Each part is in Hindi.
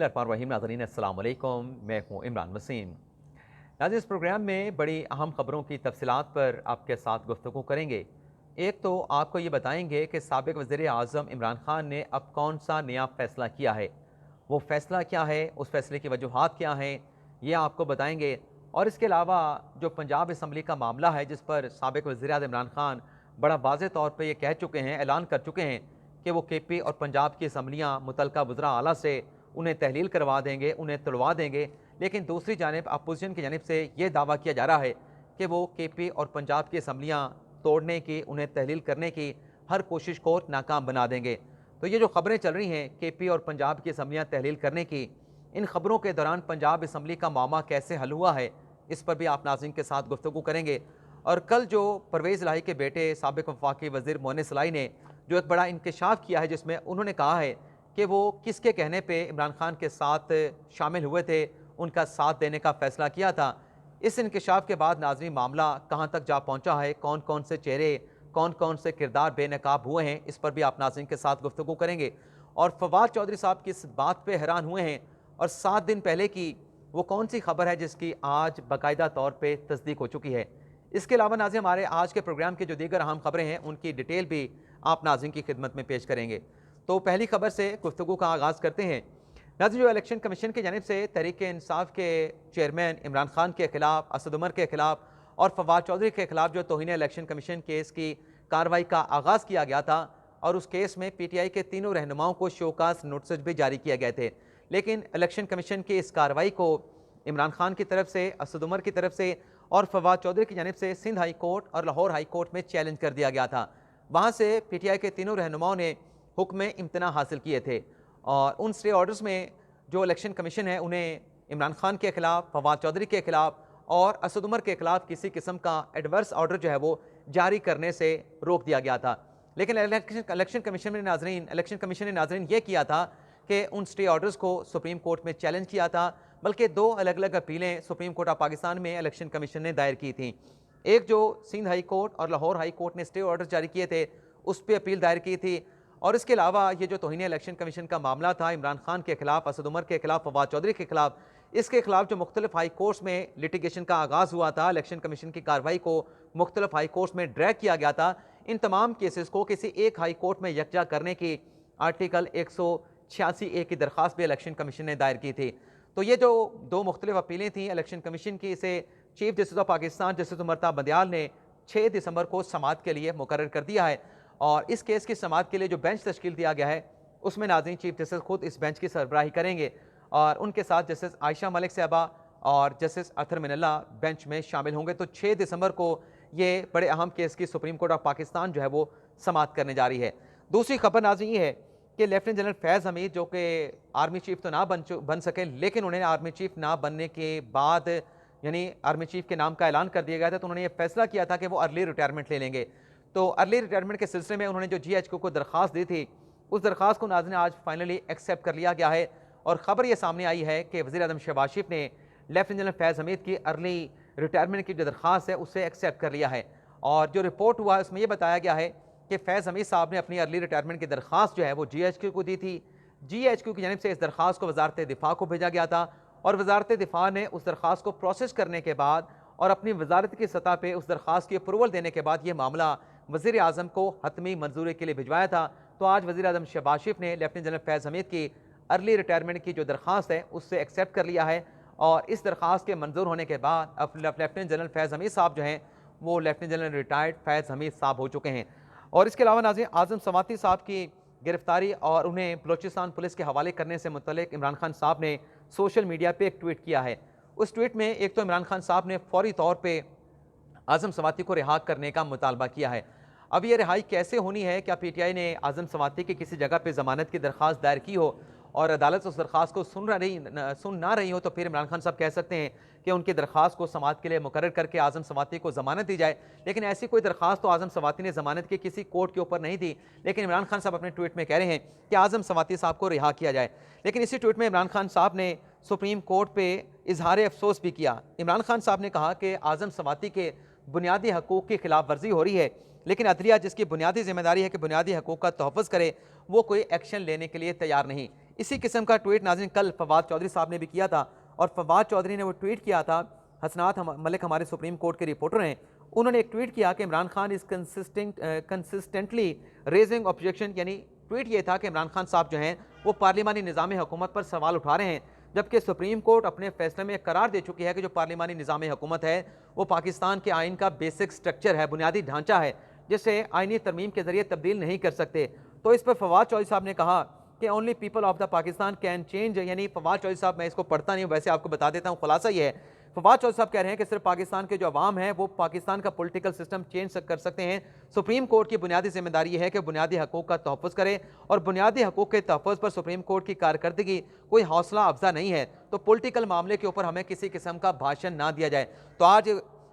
रहीम नाज़रीन अस्सलाम वालेकुम। मैं हूँ इमरान वसीम। नाज़रीन, इस प्रोग्राम में बड़ी अहम खबरों की तफसीलात पर आपके साथ गुफ्तगू करेंगे। एक तो आपको ये बताएंगे कि साबिक वज़ीर आज़म इमरान खान ने अब कौन सा नया फ़ैसला किया है, वो फ़ैसला क्या है, उस फैसले की वजूहात क्या हैं, ये आपको बताएंगे। और इसके अलावा जो पंजाब असम्बली का मामला है, जिस पर साबिक वज़ीर आज़म इमरान खान बड़ा वाज़ेह तौर पर यह कह चुके हैं, ऐलान कर चुके हैं कि वो KP और पंजाब की असम्बलियाँ मुतलका वज़रा आला से उन्हें तहलील करवा देंगे, उन्हें तुड़वा देंगे। लेकिन दूसरी जानिब अपोजिशन की जानिब से ये दावा किया जा रहा है कि वो KP और पंजाब की असम्बलियाँ तोड़ने की, उन्हें तहलील करने की हर कोशिश को नाकाम बना देंगे। तो ये जो खबरें चल रही हैं KP और पंजाब की असम्बलियाँ तहलील करने की, इन खबरों के दौरान पंजाब असम्बली का मामला कैसे हल हुआ है, इस पर भी आप नाज़रीन के साथ गुफ्तगू करेंगे। और कल जो परवेज़ इलाही के बेटे साबिक वफाकी वज़ीर मोअनिस इलाही ने जो एक बड़ा इंकशाफ किया है, जिसमें उन्होंने कहा है कि वो किसके कहने पे इमरान खान के साथ शामिल हुए थे, उनका साथ देने का फ़ैसला किया था। इस इंकशाफ के बाद नाज़रीन मामला कहाँ तक जा पहुँचा है, कौन कौन से चेहरे, कौन कौन से किरदार बेनकाब हुए हैं, इस पर भी आप नाज़रीन के साथ गुफ्तगू करेंगे। और फवाद चौधरी साहब किस बात पर हैरान हुए हैं, और 7 दिन पहले की वो कौन सी खबर है जिसकी आज बाकायदा तौर पर तस्दीक हो चुकी है। इसके अलावा नाज़रीन हमारे आज के प्रोग्राम की जो दीगर अहम खबरें हैं, उनकी डिटेल भी आप नाज़रीन की खिदमत में पेश करेंगे। तो पहली खबर से गुफ्तगू का आगाज़ करते हैं। नाज़रीन, जो इलेक्शन कमीशन की जानिब से तहरीक इंसाफ के चेयरमैन इमरान खान के खिलाफ, असद उमर के खिलाफ और फवाद चौधरी के खिलाफ जो तौहीन इलेक्शन कमीशन केस की कार्रवाई का आगाज़ किया गया था, और उस केस में PTI के तीनों रहनुमाओं को शोकास नोटिस भी जारी किए गए थे। लेकिन इलेक्शन कमीशन की इस कार्रवाई को इमरान खान की तरफ से, असद उमर की तरफ से और फवाद चौधरी की जानिब से सिंध हाई कोर्ट और लाहौर हाई कोर्ट में चैलेंज कर दिया गया था। वहाँ से PTI के तीनों रहनुमाओं ने हुक्म इम्तना हासिल किए थे, और उन स्टे ऑर्डर्स में जो इलेक्शन कमीशन है उन्हें इमरान खान के खिलाफ, फवाद चौधरी के खिलाफ और असद उमर के खिलाफ किसी किस्म का एडवर्स ऑर्डर जो है वो जारी करने से रोक दिया गया था। लेकिन इलेक्शन कमीशन ने नाजरीन ये किया था कि उन स्टे ऑर्डर्स को सुप्रीम कोर्ट में चैलेंज किया था, बल्कि 2 अलग अलग अपीलें सुप्रीम कोर्ट ऑफ पाकिस्तान में इलेक्शन कमीशन ने दायर की थी। एक जो सिंध हाई कोर्ट और लाहौर हाई कोर्ट ने स्टे ऑर्डर जारी किए थे, उस पर अपील दायर की थी। और इसके अलावा ये जो तौहीन इलेक्शन कमीशन का मामला था इमरान खान के खिलाफ, असद उमर के खिलाफ, फवाद चौधरी के खिलाफ, इसके खिलाफ जो मुख्तलिफ हाई कोर्ट्स में लिटिगेशन का आगाज़ हुआ था, इलेक्शन कमीशन की कार्रवाई को मुख्तलिफ हाई कोर्ट्स में ड्रैग किया गया था, इन तमाम केसेस को किसी एक हाई कोर्ट में यकजा करने की आर्टिकल 186A की दरख्वास्त भी इलेक्शन कमीशन ने दायर की थी। तो ये जो 2 मुख्तलिफ अपीलें थी इलेक्शन कमीशन की, इसे chief justice of Pakistan justice Umar Ata Bandial ने 6 दिसंबर को समाअत के लिए मुकर्रर कर दिया है। और इस केस की समाअत के लिए जो बेंच तश्कील दिया गया है, उसमें नाज़रीन चीफ जस्टिस खुद इस बेंच की सरबराही करेंगे, और उनके साथ जस्टिस आयशा मलिक साहबा और जस्टिस अतर मिनल्ला बेंच में शामिल होंगे। तो 6 दिसंबर को ये बड़े अहम केस की सुप्रीम कोर्ट ऑफ पाकिस्तान जो है वो समाअत करने जा रही है। दूसरी खबर नाज़रीन ये है कि लेफ्टिनेंट जनरल फैज़ हमीद, जो कि आर्मी चीफ तो ना बन सके, लेकिन उन्हें आर्मी चीफ ना बनने के बाद यानी आर्मी चीफ के नाम का ऐलान कर दिया गया था, तो उन्होंने ये फैसला किया था कि वो अर्ली रिटायरमेंट ले लेंगे। तो अर्ली रिटायरमेंट के सिलसिले में उन्होंने जो GHQ को दरख्वास्त दी थी, उस दरख्वास्त को नाज़रीन आज फाइनली एक्सेप्ट कर लिया गया है। और ख़बर ये सामने आई है कि वज़ीर आज़म शहबाज शरीफ ने लेफ्टिनेंट जनरल फैज़ हमीद की अर्ली रिटायरमेंट की जो दरख्वास्त है उसे एक्सेप्ट कर लिया है। और जो रिपोर्ट हुआ है उसमें यह बताया गया है कि फैज़ हमीद साहब ने अपनी अर्ली रिटायरमेंट की दरख्वास्त जो है वो GHQ को दी थी। GHQ की जानिब से इस दरख्वास्त को वज़ारत दिफ़ा को भेजा गया था, और वज़ारत दिफ़ा ने उस दरख्वास्त को प्रोसेस करने के बाद और अपनी वज़ारत की सतह पर उस दरख्वास्त की अप्रूवल देने के बाद ये मामला वज़ीर आज़म को हतमी मंजूरी के लिए भिजवाया था। तो आज वज़ीर आज़म शहबाज शरीफ ने लेफ्टिनेंट जनरल फैज़ हमीद की अर्ली रिटायरमेंट की जो दरख्वास्त है उससे एक्सेप्ट कर लिया है, और इस दरख्वास्त के मंजूर होने के बाद अब लेफ्टिनेंट जनरल फैज़ हमीद साहब जो हैं वो लेफ्टिनेंट जनरल रिटायर्ड फैज़ हमीद साहब हो चुके हैं। और इसके अलावा नाज़रीन आज़म समाती साहब की गिरफ्तारी और उन्हें बलोचिस्तान पुलिस के हवाले करने से मुतल्लिक इमरान खान साहब ने सोशल मीडिया पर एक ट्वीट किया है। उस ट्वीट में एक तो इमरान खान साहब ने फौरी तौर पर आज़म समाती को रिहा करने का मुतालबा किया है। अब ये रिहाई कैसे होनी है, क्या PTI ने आज़म समाती की किसी जगह पे ज़मानत की दरख्वास्त दायर की हो और अदालत उस दरख्वास्त को सुन ना रही हो, तो फिर इमरान खान साहब कह सकते हैं कि उनकी दरख्वास्त को समाअत के लिए मुकर्रर करके आज़म समाती को ज़मानत दी जाए। लेकिन ऐसी कोई दरख्वास्त तो आज़म समाती ने ज़मानत की किसी कोर्ट के ऊपर नहीं दी। लेकिन इमरान खान साहब अपने ट्वीट में कह रहे हैं कि आज़म समाती साहब को रिहा किया जाए। लेकिन इसी ट्वीट में इमरान खान साहब ने सुप्रीम कोर्ट पर इजहार अफसोस भी किया। इमरान खान साहब ने कहा कि आज़म समाती के बुनियादी हकूक़ की खिलाफ वर्जी हो रही है, लेकिन अदलिया जिसकी बुनियादी जिम्मेदारी है कि बुनियादी हकूक़ का तहफ़्फ़ुज़ करे, वो कोई एक्शन लेने के लिए तैयार नहीं। इसी किस्म का ट्वीट नाज़रीन कल फवाद चौधरी साहब ने भी किया था, और फवाद चौधरी ने वो ट्वीट किया था, हसनात मलिक हमारे सुप्रीम कोर्ट के रिपोर्टर हैं, उन्होंने एक ट्वीट किया कि Imran Khan is consistently raising objection, यानी ट्वीट ये था कि इमरान खान साहब जो हैं वो पार्लिमानी निज़ाम हुकूमत पर सवाल उठा रहे हैं, जबकि सुप्रीम कोर्ट अपने फैसले में करार दे चुकी है कि जो पार्लिमानी निज़ाम हुकूमत है वो पाकिस्तान के आइन का बेसिक स्ट्रक्चर है, बुनियादी ढांचा है, जिसे आइनी तरमीम के जरिए तब्दील नहीं कर सकते। तो इस पर फवाद चौधरी साहब ने कहा कि only people of the Pakistan can change, यानी फवाद चौधरी साहब, मैं इसको पढ़ता नहीं हूँ, वैसे आपको बता देता हूँ, खुलासा ये है, फवाद चौधरी साहब कह रहे हैं कि सिर्फ पाकिस्तान के जो अवाम है वो पाकिस्तान का पॉलिटिकल सिस्टम चेंज कर सकते हैं। सुप्रीम कोर्ट की बुनियादी जिम्मेदारी है कि बुनियादी हकूक़ का तहफ़्फ़ुज़ करे, और बुनियादी हकूक़ के तहफ़्फ़ुज़ पर सुप्रीम कोर्ट की कारकर्दगी कोई हौसला अफजा नहीं है, तो पॉलिटिकल मामले के ऊपर हमें किसी किस्म का भाषण ना दिया जाए। तो आज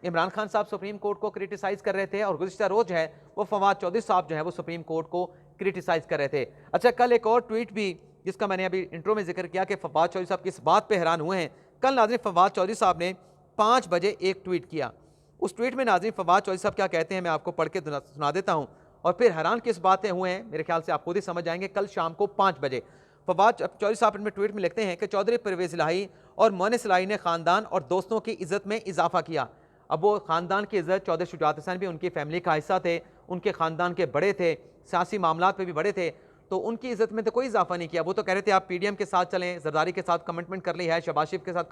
इमरान खान साहब सुप्रीम कोर्ट को क्रिटिसाइज़ कर रहे थे, और गुज़िश्ता रोज़ जो है वो फवाद चौधरी साहब जो है वो सुप्रीम कोर्ट को क्रिटिसाइज़ कर रहे थे। अच्छा, कल एक और ट्वीट भी जिसका मैंने अभी इंट्रो में जिक्र किया कि फवाद चौधरी साहब किस बात पे हैरान हुए हैं। कल नाज़रीन फवाद चौधरी साहब ने 5 बजे एक ट्वीट किया। उस ट्वीट में नाज़रीन फवाद चौधरी साहब क्या कहते हैं मैं आपको पढ़ के सुना देता हूँ, और फिर हैरान किस बातें हुए हैं मेरे ख्याल से आप खुद ही समझ जाएंगे। कल शाम को 5 बजे फवाद चौधरी साहब अपने ट्वीट में लिखते हैं कि चौधरी परवेज़ इलाही और मोनिस इलाही ने ख़ानदान और दोस्तों की इज़्ज़त में इजाफा किया। अब वो ख़ानदान की इज़्ज़त, चौधरी शुजाअत हुसैन भी उनकी फैमिली का हिस्सा थे, उनके ख़ानदान के बड़े थे, सियासी मामलात पे भी बड़े थे, तो उनकी इज़्ज़त में तो कोई इजाफा नहीं किया। वो तो कह रहे थे आप पीडीएम के साथ चलें, जरदारी के साथ कमिटमेंट कर ली है, शहबाज शरीफ के साथ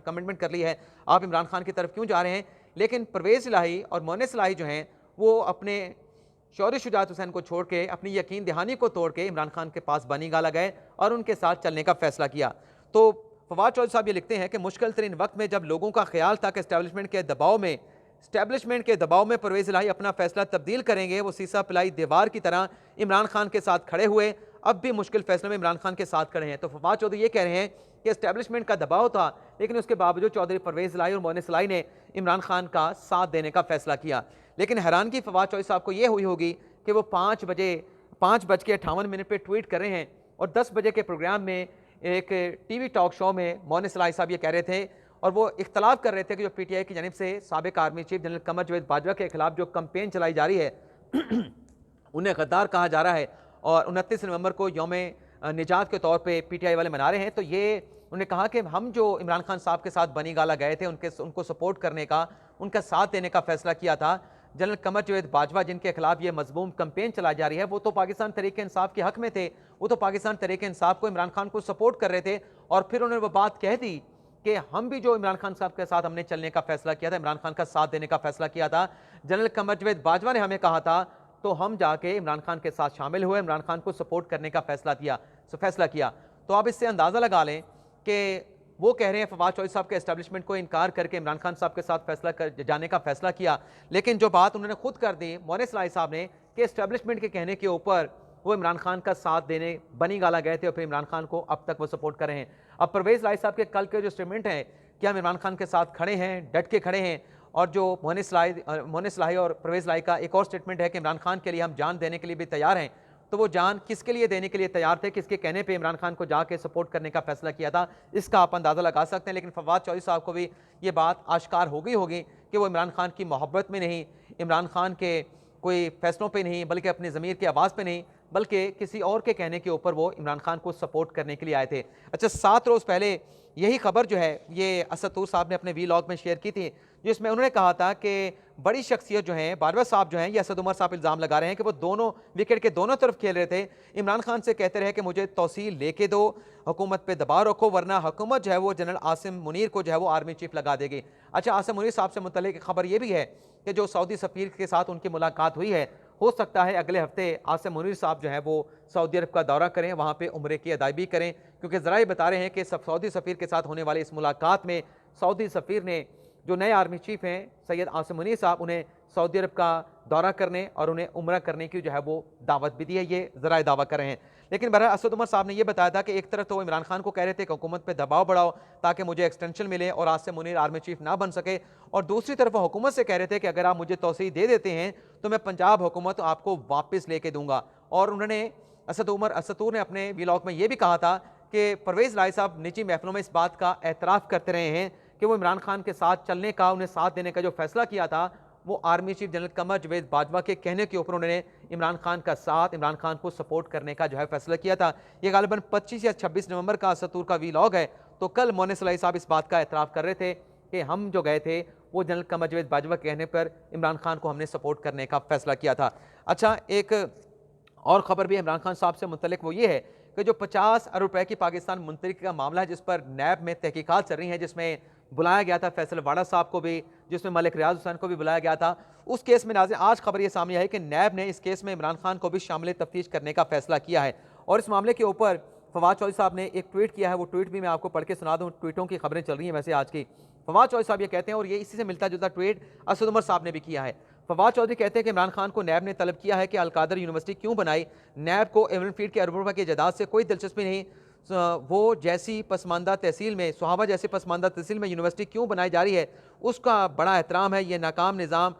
कमिटमेंट कर ली है, आप इमरान खान की तरफ क्यों जा रहे हैं। लेकिन परवेज़ इलाही और मोनिस इलाही जो हैं वो अपने चौधरी शुजाअत हुसैन को छोड़ के, अपनी यकीन दहानी को तोड़ के इमरान खान के पास बनी गाला गए और उनके साथ चलने का फैसला किया। तो फवाद चौधरी साहब ये लिखते हैं कि मुश्किल तरीन वक्त में जब लोगों का ख्याल था कि एस्टेब्लिशमेंट के दबाव में परवेज़ इलाही अपना फैसला तब्दील करेंगे, वो सीसा पिलाई दीवार की तरह इमरान खान के साथ खड़े हुए, अब भी मुश्किल फैसले में इमरान खान के साथ खड़े हैं। तो फवाद चौधरी ये कह रहे हैं कि एस्टेब्लिशमेंट का दबाव था, लेकिन उसके बावजूद चौधरी परवेज़ इलाही और मोनिस इलाही ने इमरान खान का साथ देने का फैसला किया। लेकिन हैरानगी फवाद चौधरी साहब को ये हुई होगी कि वो 5:58 पे ट्वीट कर रहे हैं, और 10 बजे के प्रोग्राम में एक टीवी टॉक शो में मोनिस इलाही साहब ये कह रहे थे, और वो इख्तलाफ कर रहे थे कि जो पीटीआई की जानिब से साबिक army chief general Qamar Javed Bajwa के खिलाफ जो कैंपेन चलाई जा रही है उन्हें गद्दार कहा जा रहा है, और 29 नवंबर को यौम निजात के तौर पे पीटीआई वाले मना रहे हैं। तो ये उन्होंने कहा कि हम जो इमरान खान साहब के साथ बनी गाला गए थे, उनको सपोर्ट करने का, उनका साथ देने का फैसला किया था, जनरल कमर जावेद बाजवा जिनके खिलाफ ये मजमूम कैंपेन चलाई जा रही है, वो तो पाकिस्तान तहरीक इंसाफ के हक में थे, वो तो पाकिस्तान तहरीक इंसाफ को, इमरान खान को सपोर्ट कर रहे थे, और फिर उन्होंने वो बात कह दी कि हम भी जो इमरान खान साहब के साथ हमने चलने का फैसला किया था, इमरान खान का साथ देने का फैसला किया था, जनरल कमर जावेद बाजवा ने हमें कहा था, तो हम जाके इमरान खान के साथ शामिल हुए, इमरान खान को सपोर्ट करने का फैसला किया। तो आप इससे अंदाज़ा लगा लें कि वो कह रहे हैं फवाद चौधरी साहब के एस्टेब्लिशमेंट को इनकार करके इमरान खान साहब के साथ जाने का फैसला किया। लेकिन जो बात उन्होंने खुद कर दी मोनिस इलाही साहब ने कि एस्टेब्लिशमेंट के कहने के ऊपर वो इमरान खान का साथ देने बनी गाला गए थे, और फिर इमरान खान को अब तक वो सपोर्ट कर रहे हैं। अब परवेज़ इलाही साहब के कल के जो स्टेटमेंट है कि हम इमरान खान के साथ खड़े हैं, डट के खड़े हैं, और जो मोनिस इलाही और परवेज़ इलाही का एक और स्टेटमेंट है कि इमरान खान के लिए हम जान देने के लिए भी तैयार हैं, तो वो जान किसके लिए देने के लिए तैयार थे, किसके कहने पे इमरान खान को जाके सपोर्ट करने का फैसला किया था, इसका आप अंदाज़ा लगा सकते हैं। लेकिन फवाद चौधरी साहब को भी ये बात आश्कार हो गई होगी कि वो इमरान खान की मोहब्बत में नहीं, इमरान खान के कोई फैसलों पे नहीं, बल्कि अपनी ज़मीर की आवाज़ पे नहीं, बल्कि किसी और के कहने के ऊपर वो इमरान खान को सपोर्ट करने के लिए आए थे। अच्छा, 7 रोज़ पहले यही खबर जो है ये असद तूर साहब ने अपने वीलॉग में शेयर की थी, जिसमें उन्होंने कहा था कि बड़ी शख्सियत जो हैं बाजवा साहब जो हैं, ये असद उमर साहब इल्ज़ाम लगा रहे हैं कि वो दोनों विकेट के दोनों तरफ खेल रहे थे, इमरान खान से कहते रहे कि मुझे तौसील लेके दो, हुकूमत पे दबाव रखो, वरना हुकूमत जो है वो जनरल आसिम मुनीर को जो है वो आर्मी चीफ लगा देगी। अच्छा, आसिम मुनीर साहब से मुतल्लिक खबर ये भी है कि जो सऊदी सफ़ीर के साथ उनकी मुलाकात हुई है, हो सकता है अगले हफ्ते आसिम मुनीर साहब जो है वो सऊदी अरब का दौरा करें, वहाँ पे उम्रे की अदायगी करें, क्योंकि ज़राए बता रहे हैं कि सऊदी सफ़ीर के साथ होने वाली इस मुलाकात में सऊदी सफ़ीर ने जो नए आर्मी चीफ हैं सैयद आसिम मुनीर साहब, उन्हें सऊदी अरब का दौरा करने और उन्हें उम्रा करने की जो है वो दावत भी दी है, ये ज़राए दावा कर रहे हैं। लेकिन बहरहाल असद उमर साहब ने यह बताया था कि एक तरफ तो वो इमरान खान को कह रहे थे कि हुकूमत पे दबाव बढ़ाओ ताकि मुझे एक्सटेंशन मिले और आसिम मुनीर आर्मी चीफ ना बन सके, और दूसरी तरफ वो हुकूमत से कह रहे थे कि अगर आप मुझे तौसीह दे देते हैं तो मैं पंजाब हुकूमत आपको वापस लेके दूंगा। और उन्होंने असदूर ने अपने व्लॉग में यह भी कहा था कि परवेज़ इलाही साहब निजी महफिलों में इस बात का एतराफ़ करते रहे हैं कि वो इमरान खान के साथ चलने का, उन्हें साथ देने का जो फैसला किया था वो army chief general Qamar Javed Bajwa के कहने के ऊपर उन्होंने इमरान खान का साथ, इमरान खान को सपोर्ट करने का जो है फैसला किया था। ये गालिबन 25 या 26 नवंबर का सतूर का वीलॉग है। तो कल मोहन सलाही साहब इस बात का एतराफ़ कर रहे थे कि हम जो गए थे वो जनरल कमर जावेद बाजवा के कहने पर इमरान खान को हमने सपोर्ट करने का फैसला किया था। अच्छा, एक और ख़बर भी इमरान खान साहब से मुतल्लिक, वो ये है कि जो 50 अरब रुपए की पाकिस्तान मुंतकिली का मामला है, जिस पर नैब में तहकीकात चल रही हैं, जिसमें बुलाया गया था फैसल वाडा साहब को भी, जिसमें मलिक रियाज हुसैन को भी बुलाया गया था, उस केस में नाज़रीन आज खबर ये सामने आई है कि नैब ने इस केस में इमरान खान को भी शामिल तफ्तीश करने का फैसला किया है। और इस मामले के ऊपर फवाद चौधरी साहब ने एक ट्वीट किया है, वो ट्वीट भी मैं आपको पढ़ के सुना दूँ। ट्वीटों की खबरें चल रही हैं वैसे आज की। फवाद चौधरी साहब ये कहते हैं, और ये इसी से मिलता जुलता ट्वीट असद उमर साहब ने भी किया है। फवाद चौधरी कहते हैं कि इमरान खान को नैब ने तलब किया है कि अलकादर यूनिवर्सिटी क्यों बनाई। नैब को एवन फीड के अरब रुपए की जायदाद से कोई दिलचस्पी नहीं। वो जैसी पसमानदा तहसील में, सुहाबा जैसी पसमानदा तहसील में यूनिवर्सिटी क्यों बनाई जा रही है, उसका बड़ा एहतराम है। ये नाकाम निज़ाम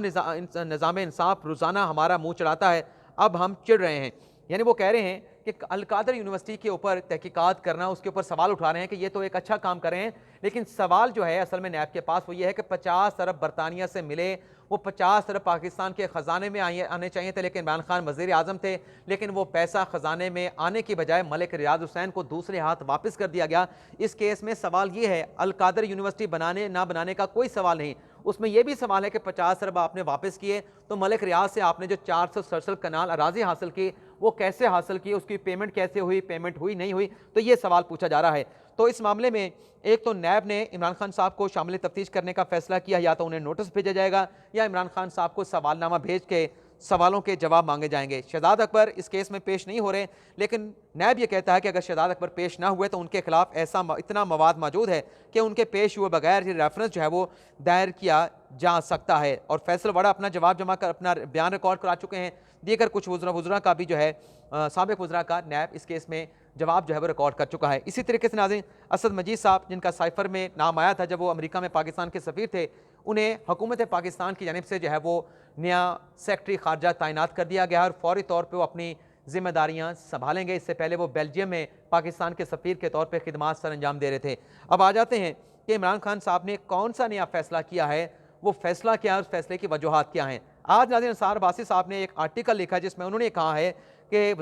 निज़ाम इंसाफ रोज़ाना हमारा मुँह चढ़ाता है। अब हम चिढ़ रहे हैं। यानी वो कह रहे हैं कि अलकादर यूनिवर्सिटी के ऊपर तहकीकात करना, उसके ऊपर सवाल उठा रहे हैं कि ये तो एक अच्छा काम कर रहे हैं, लेकिन सवाल जो है असल में नैब के पास वो ये है कि 50 अरब बरतानिया से मिले, वो 50 अरब पाकिस्तान के ख़जाने में आने चाहिए थे, लेकिन इमरान खान वज़ीर आज़म थे, लेकिन वो पैसा ख़जाने में आने की बजाय मलिक रियाज हुसैन को दूसरे हाथ वापस कर दिया गया। इस केस में सवाल ये है, अलकादर यूनिवर्सिटी बनाने ना बनाने का कोई सवाल नहीं, उसमें यह भी सवाल है कि 50 अरब आपने वापस किए, तो मलिक रियाज से आपने जो 467 कनाल अराजी हासिल की, वो कैसे हासिल की, उसकी पेमेंट कैसे हुई, पेमेंट हुई नहीं हुई, तो ये सवाल पूछा जा रहा है। तो इस मामले में एक तो नैब ने इमरान खान साहब को शामिल तफ्तीश करने का फैसला किया, या तो उन्हें नोटिस भेजा जाएगा या इमरान खान साहब को सवालनामा भेज के सवालों के जवाब मांगे जाएंगे। शहजाद अकबर इस केस में पेश नहीं हो रहे, लेकिन नैब ये कहता है कि अगर शहजाद अकबर पेश ना हुए तो उनके खिलाफ ऐसा इतना मवाद मौजूद है कि उनके पेश हुए बगैर ये रेफरेंस जो है वो दायर किया जा सकता है। और फैसल वाडा अपना जवाब जमा कर अपना बयान रिकॉर्ड करा चुके हैं। दीगर कुछ वज़रा का भी जो है साबिक वज़रा का नैब इस केस में जवाब जो है वो रिकॉर्ड कर चुका है। इसी तरीके से नाज़रीन असद मजीद साहब, जिनका साइफर में नाम आया था जब वो अमेरिका में पाकिस्तान के सफ़ीर थे, उन्हें हुकूमत पाकिस्तान की जानिब से जो है वो नया सेक्रेटरी खारजा तैनात कर दिया गया और फौरी तौर पर वो अपनी जिम्मेदारियां संभालेंगे। इससे पहले वो बेल्जियम में पाकिस्तान के सफ़ीर के तौर पर खिदमात सर अंजाम दे रहे थे। अब आ जाते हैं कि इमरान खान साहब ने कौन सा नया फैसला किया है, वो फैसला क्या है, उस फैसले की वजूहात क्या हैं। आज नाज़रीन अंसार अब्बासी साहब ने एक आर्टिकल लिखा जिसमें उन्होंने कहा है कि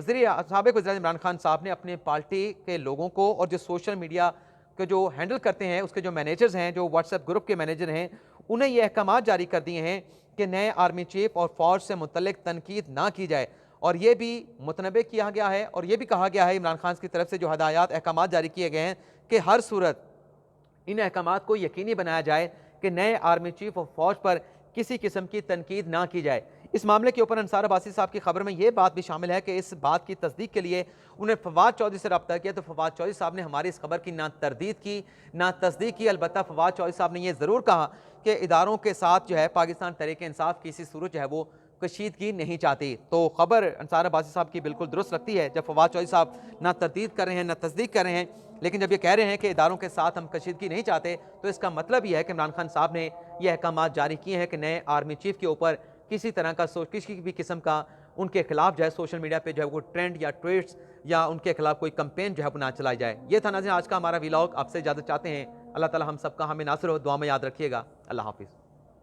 साबिक़ वज़ीर इमरान खान साहब ने अपने पार्टी के लोगों को और जो सोशल मीडिया के जो हैंडल करते हैं, उसके जो मैनेजर्स हैं, जो व्हाट्सएप ग्रुप के मैनेजर हैं, उन्हें ये अहकाम जारी कर दिए हैं कि नए आर्मी चीफ और फौज से मुतल्लिक तनकीद ना की जाए। और ये भी मुतनबे किया गया है और ये भी कहा गया है इमरान खान की तरफ से जो हदायत अहकाम जारी किए गए हैं कि हर सूरत इन अहकाम को यकीनी बनाया जाए कि नए आर्मी चीफ और फौज पर किसी किस्म की तनकीद ना की जाए। इस मामले के ऊपर अंसार अब्बासी साहब की खबर में यह बात भी शामिल है कि इस बात की तस्दीक के लिए उन्हें फवाद चौधरी से रब्ता किया, तो फवाद चौधरी साहब ने हमारी इस खबर की ना तरदीद की ना तस्दीक की। अलबत्ता फवाद चौधरी साहब ने यह ज़रूर कहा कि इदारों के साथ जो है पाकिस्तान तहरीक इंसाफ किसी सूरत जो है वो कशीदगी नहीं चाहती। तो खबर अंसार अब्बासी साहब की बिल्कुल दुरुस्त लगती है जब फवाद चौधरी साहब ना तरदीद कर रहे हैं ना तस्दीक कर रहे हैं, लेकिन जब ये कह रहे हैं कि इदारों के साथ हम कशीदगी नहीं चाहते, तो इसका मतलब यह है कि इमरान खान साहब ने यह अहकाम जारी किए हैं कि नए आर्मी चीफ के ऊपर किसी तरह का किसी भी किस्म का उनके खिलाफ जो है सोशल मीडिया पे जो है वो ट्रेंड या ट्वीट्स या उनके खिलाफ कोई कंपेन जो है वो ना चलाई जाए। ये था नाज़रीन आज का हमारा व्लॉग। आपसे इजाज़त चाहते हैं। अल्लाह ताला हम सबका हमें नासिर हो, दुआ में याद रखिएगा। अल्लाह हाफिज़।